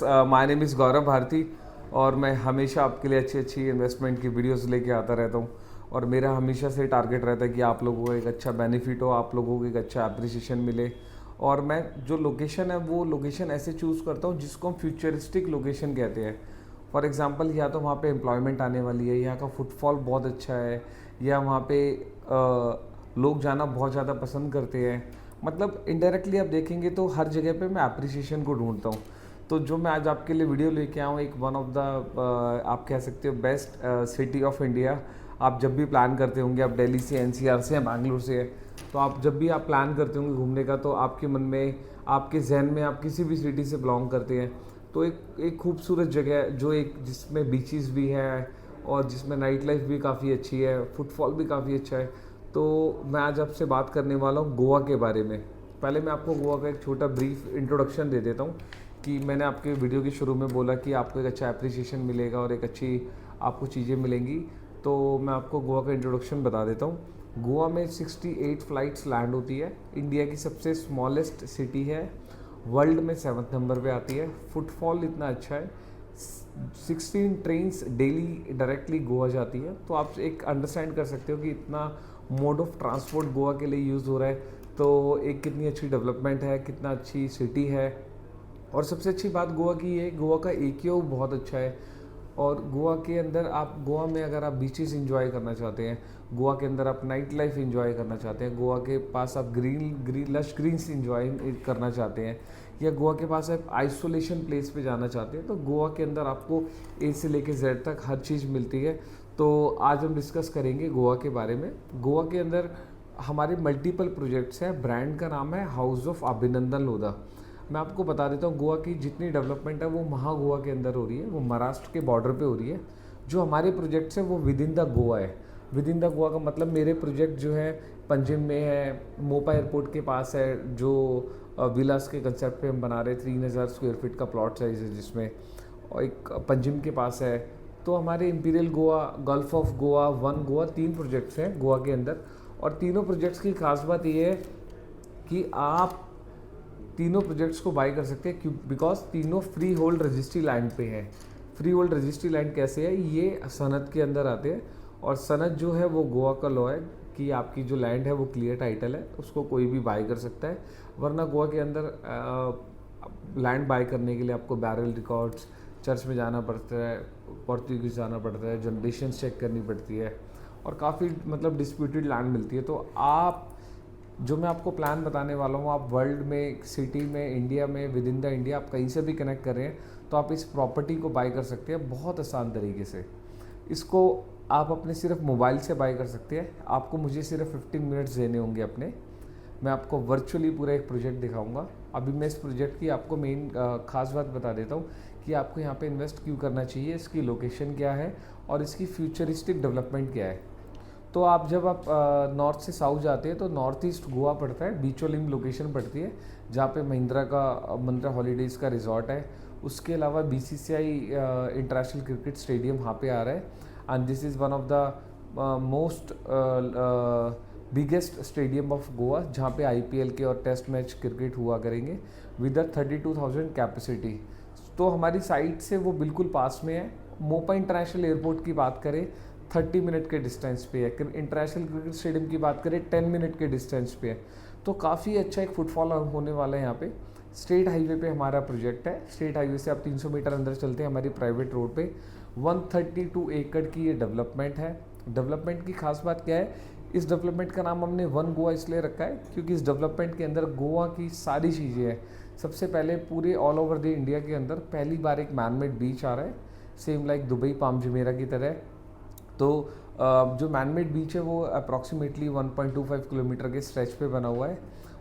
My name is गौरव भारती और मैं हमेशा आपके लिए अच्छी अच्छी इन्वेस्टमेंट की वीडियोस लेके आता रहता हूँ। और मेरा हमेशा से टारगेट रहता है कि आप लोगों को एक अच्छा बेनिफिट हो, आप लोगों को एक अच्छा अप्रिसिएशन मिले। और मैं जो लोकेशन है वो लोकेशन ऐसे चूज़ करता हूँ जिसको हम फ्यूचरिस्टिक लोकेशन कहते हैं। फॉर एग्जांपल या तो वहाँ पे एम्प्लॉयमेंट आने वाली है, यहाँ का फुटफॉल बहुत अच्छा है, या वहाँ पे लोग जाना बहुत ज़्यादा पसंद करते हैं। मतलब इनडायरेक्टली आप देखेंगे तो हर जगह पे मैं अप्रिसिएशन को ढूंढता हूँ। तो जो मैं आज आपके लिए वीडियो लेके आया हूँ, एक वन ऑफ द आप कह सकते हो बेस्ट सिटी ऑफ इंडिया। आप जब भी प्लान करते होंगे, आप दिल्ली से, एनसीआर से या बैंगलोर से है, तो आप जब भी आप प्लान करते होंगे घूमने का, तो आपके मन में, आपके जहन में, आप किसी भी सिटी से बिलोंग करते हैं तो एक खूबसूरत जगह है जो एक जिसमें बीचेस भी हैं और जिसमें नाइट लाइफ भी काफ़ी अच्छी है, फुटफॉल भी काफ़ी अच्छा है। तो मैं आज आपसे बात करने वाला हूँ गोवा के बारे में। पहले मैं आपको गोवा का एक छोटा ब्रीफ इंट्रोडक्शन दे देता हूँ कि मैंने आपके वीडियो के शुरू में बोला कि आपको एक अच्छा अप्रिसिएशन मिलेगा और एक अच्छी आपको चीज़ें मिलेंगी। तो मैं आपको गोवा का इंट्रोडक्शन बता देता हूँ। गोवा में 68 फ़्लाइट्स लैंड होती है। इंडिया की सबसे स्मॉलेस्ट सिटी है, वर्ल्ड में 7th नंबर पे आती है। फुटफॉल इतना अच्छा है, 16 ट्रेन्स डेली डायरेक्टली गोवा जाती है। तो आप एक अंडरस्टैंड कर सकते हो कि इतना मोड ऑफ ट्रांसपोर्ट गोवा के लिए यूज़ हो रहा है। तो एक कितनी अच्छी डेवलपमेंट है, कितना अच्छी सिटी है। और सबसे अच्छी बात गोवा की ये, गोवा का AQI बहुत अच्छा है। और गोवा के अंदर आप, गोवा में अगर आप बीचेस इंजॉय करना चाहते हैं, गोवा के अंदर आप नाइट लाइफ इंजॉय करना चाहते हैं, गोवा के पास आप लश ग्रीन्स इंजॉय करना चाहते हैं, या गोवा के पास आप आइसोलेशन प्लेस पे जाना चाहते हैं, तो गोवा के अंदर आपको A से लेके Z तक हर चीज़ मिलती है। तो आज हम डिस्कस करेंगे गोवा के बारे में। गोवा के अंदर हमारे मल्टीपल प्रोजेक्ट्स हैं। ब्रांड का नाम है हाउस ऑफ अभिनंदन लोधा। मैं आपको बता देता हूँ, गोवा की जितनी डेवलपमेंट है वो महा गोवा के अंदर हो रही है, वो महाराष्ट्र के बॉर्डर पे हो रही है। जो हमारे प्रोजेक्ट्स हैं वो विद इन द गोवा है। विद इन द गोवा का मतलब मेरे प्रोजेक्ट जो है पंजिम में है, मोपा एयरपोर्ट के पास है, जो विलास के कंसेप्ट पे हम बना रहे हैं। 3000 स्क्वायर फीट का प्लॉट साइज है जिसमें, और एक पंजिम के पास है। तो हमारे imperial Goa, gulf of Goa, one Goa, 3 projects हैं गोवा के अंदर। और तीनों प्रोजेक्ट्स की खास बात ये है कि आप तीनों प्रोजेक्ट्स को बाय कर सकते हैं, क्यों? बिकॉज तीनों फ्री होल्ड रजिस्ट्री लैंड पे हैं। फ्री होल्ड रजिस्ट्री लैंड कैसे है? ये सनद के अंदर आते हैं, और सनद जो है वो गोवा का लॉ है कि आपकी जो लैंड है वो क्लियर टाइटल है, उसको कोई भी बाय कर सकता है। वरना गोवा के अंदर लैंड बाय करने के लिए आपको बैरल रिकॉर्ड्स, चर्च में जाना पड़ता है, पोर्तुगीज जाना पड़ता है, जनरेशन चेक करनी पड़ती है, और काफ़ी मतलब डिस्प्यूटेड लैंड मिलती है। तो आप, जो मैं आपको प्लान बताने वाला हूँ, आप वर्ल्ड में, सिटी में, इंडिया में, विद इन द इंडिया आप कहीं से भी कनेक्ट कर रहे हैं तो आप इस प्रॉपर्टी को बाय कर सकते हैं बहुत आसान तरीके से। इसको आप अपने सिर्फ मोबाइल से बाय कर सकते हैं। आपको मुझे सिर्फ 15 मिनट्स देने होंगे अपने। मैं आपको वर्चुअली पूरा एक प्रोजेक्ट दिखाऊंगा। अभी मैं इस प्रोजेक्ट की आपको मेन खास बात बता देता हूँ कि आपको यहाँ पे इन्वेस्ट क्यों करना चाहिए, इसकी लोकेशन क्या है और इसकी फ्यूचरिस्टिक डेवलपमेंट क्या है। तो आप जब आप नॉर्थ से साउथ जाते हैं तो नॉर्थ ईस्ट गोवा पड़ता है, बीचोलिम लोकेशन पड़ती है जहाँ पे महिंद्रा हॉलीडेज़ का रिजॉर्ट है। उसके अलावा BCCI इंटरनेशनल क्रिकेट स्टेडियम वहाँ पे आ रहा है, and this is one of the most biggest stadium of Goa, जहाँ पे IPL के और टेस्ट मैच क्रिकेट हुआ करेंगे विद 32,000 कैपेसिटी। तो हमारी साइट से वो बिल्कुल पास में है। मोपा इंटरनेशनल एयरपोर्ट की बात करें 30 मिनट के डिस्टेंस पे है। इंटरनेशनल क्रिकेट स्टेडियम की बात करें 10 मिनट के डिस्टेंस पे है। तो काफ़ी अच्छा एक फुटफॉल होने वाला है यहाँ पे। स्टेट हाईवे पे हमारा प्रोजेक्ट है। स्टेट हाईवे से आप 300 मीटर अंदर चलते हैं हमारी प्राइवेट रोड पे। 132 एकड़ की ये डेवलपमेंट है। डेवलपमेंट की खास बात क्या है? इस डेवलपमेंट का नाम हमने वन गोवा इसलिए रखा है क्योंकि इस डेवलपमेंट के अंदर गोवा की सारी चीज़ें हैं। सबसे पहले पूरे ऑल ओवर द इंडिया के अंदर पहली बार एक मैनमेड बीच आ रहा है, same like Dubai palm Jumeirah की तरह। तो जो मैनमेड बीच है वो अप्रॉक्सीमेटली 1.25 किलोमीटर के स्ट्रेच पे बना हुआ है।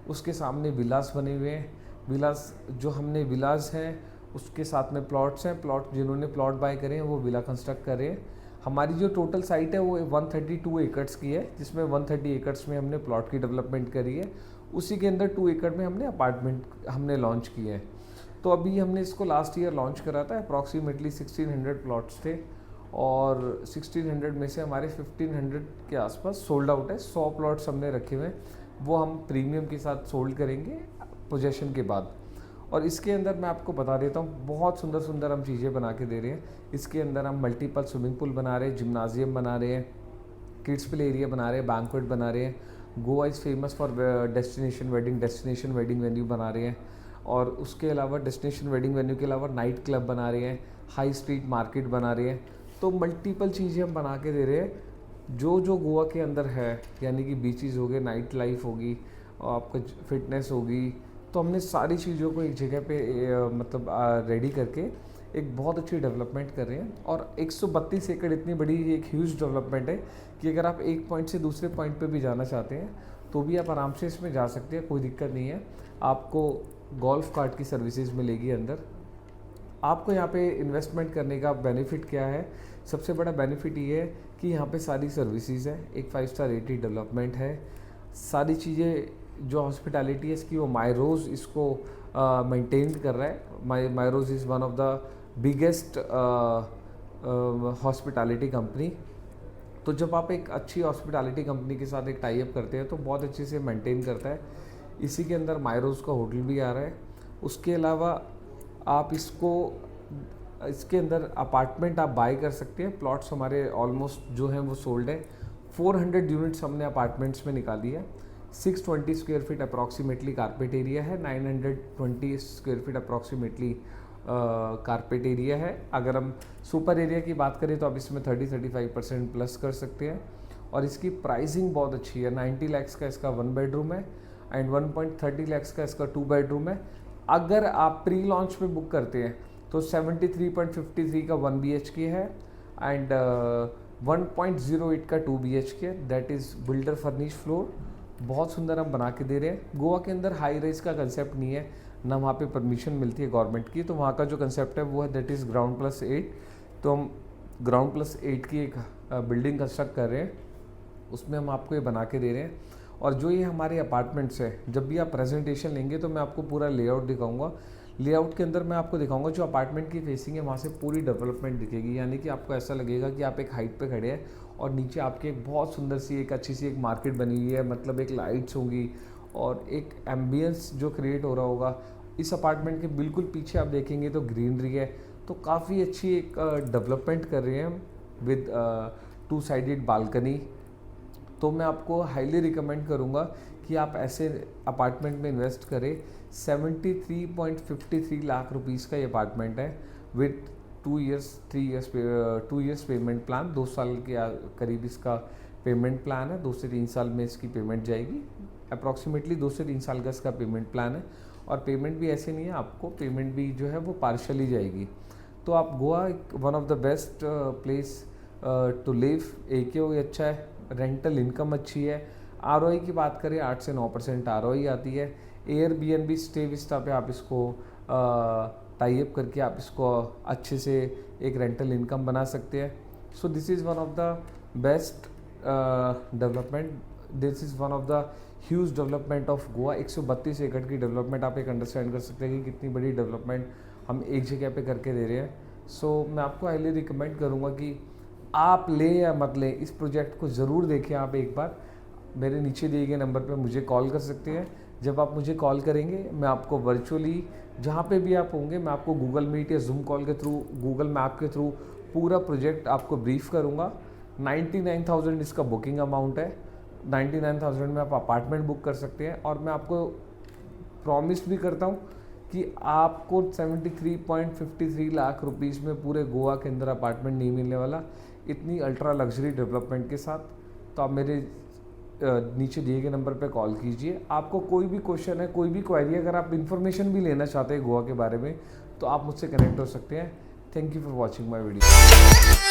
उसके सामने विलास बने हुए हैं। विलास जो हमने विलास हैं उसके साथ में प्लॉट्स हैं। प्लॉट जिन्होंने प्लॉट बाय करे हैं वो विला कंस्ट्रक्ट कर रहे हैं। हमारी जो टोटल साइट है वो 132 एकड़्स की है, जिसमें 130 एकड़्स में हमने प्लॉट की डेवलपमेंट करी है। उसी के अंदर 2 एकड़ में हमने अपार्टमेंट हमने लॉन्च किए हैं। तो अभी हमने इसको लास्ट ईयर लॉन्च करा था। अप्रॉक्सीमेटली 1600 प्लॉट्स थे, और 1600 में से हमारे 1500 के आसपास सोल्ड आउट है। 100 प्लॉट्स हमने रखे हुए हैं, वो हम प्रीमियम के साथ सोल्ड करेंगे पोजेशन के बाद। और इसके अंदर मैं आपको बता देता हूँ, बहुत सुंदर सुंदर हम चीज़ें बना के दे रहे हैं। इसके अंदर हम मल्टीपल स्विमिंग पूल बना रहे हैं, जिम्नाजियम बना रहे हैं, किड्स प्ले एरिया बना रहे हैं, बैंक्वेट बना रहे हैं। Goa is famous for destination wedding venue बना रहे हैं। और उसके अलावा डेस्टिनेशन वेडिंग वेन्यू के अलावा नाइट क्लब बना रहे हैं, हाई स्ट्रीट मार्केट बना रहे हैं। तो मल्टीपल चीज़ें हम बना के दे रहे हैं जो गोवा के अंदर है, यानी कि बीचेस हो गए, नाइट लाइफ होगी और आपका फिटनेस होगी। तो हमने सारी चीज़ों को एक जगह पे मतलब रेडी करके एक बहुत अच्छी डेवलपमेंट कर रहे हैं। और 132 एकड़ इतनी बड़ी एक ह्यूज डेवलपमेंट है कि अगर आप एक पॉइंट से दूसरे पॉइंट पे भी जाना चाहते हैं तो भी आप आराम से इसमें जा सकते हैं, कोई दिक्कत नहीं है। आपको गोल्फ कार्ट की सर्विसेज मिलेगी अंदर। आपको यहाँ पे इन्वेस्टमेंट करने का बेनिफिट क्या है? सबसे बड़ा बेनिफिट ये है कि यहाँ पे सारी सर्विसेज हैं, एक 5 स्टार रेटेड डेवलपमेंट है। सारी चीज़ें जो हॉस्पिटैलिटी है इसकी, वो मायरोज़ इसको मेंटेन कर रहा है। Myrose is one of the biggest hospitality company. तो जब आप एक अच्छी हॉस्पिटैलिटी कंपनी के साथ एक टाई अप करते हैं तो बहुत अच्छे से मेंटेन करता है। इसी के अंदर मायरोज़ का होटल भी आ रहा है। उसके अलावा आप इसके अंदर अपार्टमेंट आप बाय कर सकते हैं। प्लॉट्स हमारे ऑलमोस्ट जो हैं वो सोल्ड है। 400 यूनिट्स हमने अपार्टमेंट्स में निकाली है। 620 square feet approximately carpet area है, 920 square feet approximately carpet area है। अगर हम सुपर एरिया की बात करें तो आप इसमें 30-35% प्लस कर सकते हैं। और इसकी प्राइसिंग बहुत अच्छी है। 90 लाख का इसका 1 बेडरूम है एंड 1.30 लाख का इसका 2 बेडरूम है। अगर आप प्री लॉन्च में बुक करते हैं तो 73.53 का 1 BHK है एंड 1.08 का 2 BHK है। That is builder furnish floor. बहुत सुंदर हम बना के दे रहे हैं। गोवा के अंदर हाई राइज का कंसेप्ट नहीं है, ना वहाँ पे परमिशन मिलती है गवर्नमेंट की। तो वहाँ का जो कंसेप्ट है वो है दैट इज़ ग्राउंड+8। तो हम ग्राउंड+8 की एक बिल्डिंग कंस्ट्रक्ट कर रहे हैं, उसमें हम आपको ये बना के दे रहे हैं। और जो ये हमारे अपार्टमेंट्स है, जब भी आप प्रेजेंटेशन लेंगे तो मैं आपको पूरा लेआउट दिखाऊंगा। लेआउट के अंदर मैं आपको दिखाऊंगा जो अपार्टमेंट की फेसिंग है वहाँ से पूरी डेवलपमेंट दिखेगी, यानी कि आपको ऐसा लगेगा कि आप एक हाइट पे खड़े हैं और नीचे आपके एक बहुत सुंदर सी एक अच्छी सी एक मार्केट बनी हुई है। मतलब एक लाइट्स होंगी और एक एम्बियंस जो क्रिएट हो रहा होगा। इस अपार्टमेंट के बिल्कुल पीछे आप देखेंगे तो ग्रीनरी है। तो काफ़ी अच्छी एक डेवलपमेंट कर रहे हैं हम विद 2 साइडेड बालकनी। तो मैं आपको हाईली रिकमेंड करूँगा कि आप ऐसे अपार्टमेंट में इन्वेस्ट करें। 73.53 लाख रुपीस का ये अपार्टमेंट है विद 2 इयर्स पेमेंट प्लान। 2 साल के करीब इसका पेमेंट प्लान है। 2 से 3 साल में इसकी पेमेंट जाएगी। अप्रॉक्सीमेटली 2 से 3 साल का इसका पेमेंट प्लान है। और पेमेंट भी ऐसे नहीं है, आपको पेमेंट भी जो है वो पार्शली जाएगी। तो आप Goa one of the best place to live. AKO अच्छा है, रेंटल इनकम अच्छी है। ROI की बात करें 8 से 9% ROI आती है। Airbnb स्टे विस्टा पे आप इसको टाई अप करके आप इसको अच्छे से एक रेंटल इनकम बना सकते हैं। So this is one of the best development. This is one of the huge development of Goa. 132 एकड़ की डेवलपमेंट आप एक अंडरस्टैंड कर सकते हैं कि कितनी बड़ी डेवलपमेंट हम एक जगह पे करके दे रहे हैं। सो मैं आपको हाईली रिकमेंड करूँगा कि आप लें या मत लें, इस प्रोजेक्ट को ज़रूर देखें। आप एक बार मेरे नीचे दिए गए नंबर पे मुझे कॉल कर सकते हैं। जब आप मुझे कॉल करेंगे मैं आपको वर्चुअली जहाँ पे भी आप होंगे मैं आपको गूगल मीट या जूम कॉल के थ्रू, गूगल मैप के थ्रू पूरा प्रोजेक्ट आपको ब्रीफ करूँगा। 99,000 इसका बुकिंग अमाउंट है। 99,000 में आप अपार्टमेंट बुक कर सकते हैं। और मैं आपको प्रॉमिस भी करता हूँ कि आपको 73.53 लाख रुपीस में पूरे गोवा के अंदर अपार्टमेंट नहीं मिलने वाला, इतनी अल्ट्रा लग्जरी डेवलपमेंट के साथ। तो आप मेरे नीचे दिए गए नंबर पे कॉल कीजिए। आपको कोई भी क्वेश्चन है, कोई भी क्वेरी, अगर आप इन्फॉर्मेशन भी लेना चाहते हैं गोवा के बारे में तो आप मुझसे कनेक्ट हो सकते हैं। Thank you for watching my video.